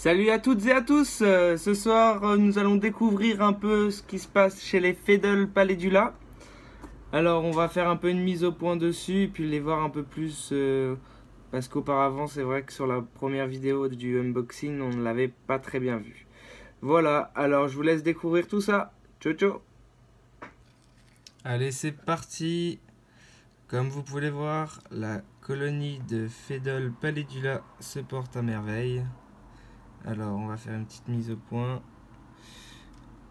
Salut à toutes et à tous. Ce soir nous allons découvrir un peu ce qui se passe chez les Feddle Paledula. Alors on va faire un peu une mise au point dessus et puis les voir un peu plus parce qu'auparavant c'est vrai que sur la première vidéo du unboxing on ne l'avait pas très bien vu. Voilà, alors je vous laisse découvrir tout ça. Ciao ciao. Allez, c'est parti. Comme vous pouvez le voir, la colonie de Feddle Paledula se porte à merveille. Alors on va faire une petite mise au point.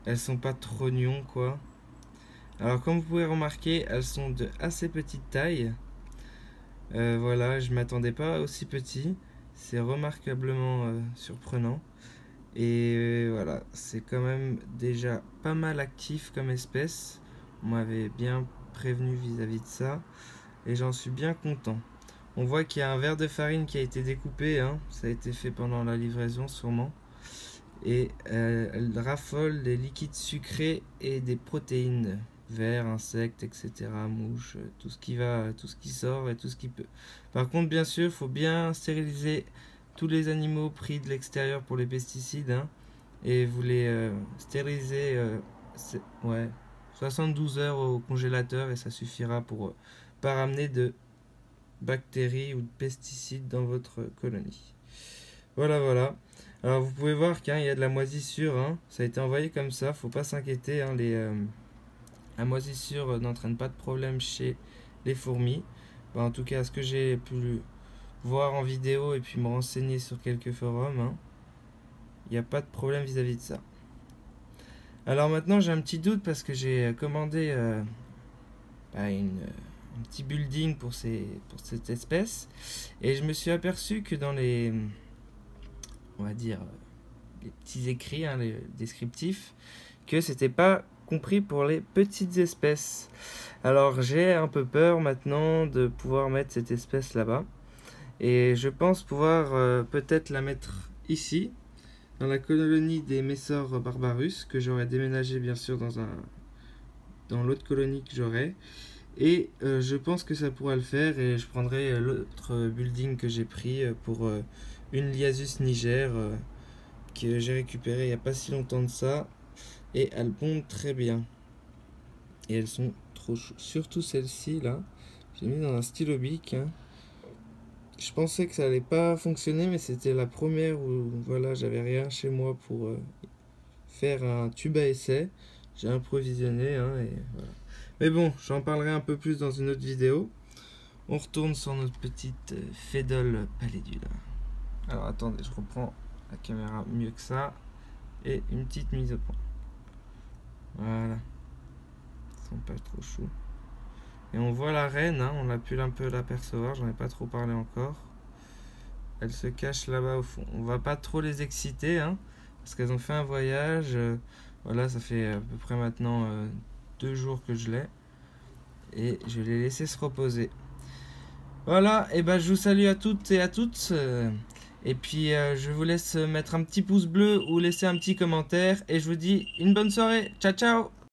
Elles sont pas trop nions quoi. Alors comme vous pouvez remarquer, elles sont de assez petite taille. Voilà, je m'attendais pas aussi petit. C'est remarquablement surprenant. Et voilà, c'est quand même déjà pas mal actif comme espèce. On m'avait bien prévenu vis-à-vis de ça. Et j'en suis bien content. On voit qu'il y a un verre de farine qui a été découpé. Hein. Ça a été fait pendant la livraison sûrement. Et elle raffole des liquides sucrés et des protéines. Vers, insectes, etc., mouches, tout ce qui va, tout ce qui sort et tout ce qui peut. Par contre, bien sûr, il faut bien stériliser tous les animaux pris de l'extérieur pour les pesticides, hein, et vous les stérilisez 72 heures au congélateur et ça suffira pour pas ramener de bactéries ou de pesticides dans votre colonie. Voilà, voilà. Alors vous pouvez voir qu'il y a de la moisissure, hein, ça a été envoyé comme ça, faut pas s'inquiéter, hein, la moisissure n'entraîne pas de problème chez les fourmis. En tout cas, ce que j'ai pu voir en vidéo et puis me renseigner sur quelques forums, hein, il n'y a pas de problème vis-à-vis de ça. Alors maintenant, j'ai un petit doute parce que j'ai commandé un petit building pour cette espèce. Et je me suis aperçu que dans on va dire, les petits écrits, hein, les descriptifs, que c'était pas compris pour les petites espèces. Alors j'ai un peu peur maintenant de pouvoir mettre cette espèce là-bas. Et je pense pouvoir peut-être la mettre ici, dans la colonie des Messor Barbarus, que j'aurais déménagé bien sûr dans l'autre colonie que j'aurai. Et je pense que ça pourra le faire et je prendrai l'autre building que j'ai pris pour une Liasus Niger que j'ai récupéré il n'y a pas si longtemps de ça. Et elles pondent très bien. Et elles sont trop choues. Surtout celle-ci là. J'ai mis dans un stylo bic. Hein. Je pensais que ça allait pas fonctionner, mais c'était la première où voilà, j'avais rien chez moi pour faire un tube à essai. J'ai improvisionné. Hein, et voilà. Mais bon, j'en parlerai un peu plus dans une autre vidéo. On retourne sur notre petite Feddle Paledula. Alors attendez, je reprends la caméra mieux que ça. Et une petite mise au point. Voilà. Ils sont pas trop chauds. Et on voit la reine, hein, on a pu un peu l'apercevoir, j'en ai pas trop parlé encore. Elle se cache là-bas au fond. On va pas trop les exciter, hein, parce qu'elles ont fait un voyage. Voilà, ça fait à peu près maintenant 2 jours que je l'ai. Et je vais les laisser se reposer. Voilà, et ben je vous salue à toutes et à toutes. Et puis je vous laisse mettre un petit pouce bleu ou laisser un petit commentaire. Et je vous dis une bonne soirée. Ciao ciao.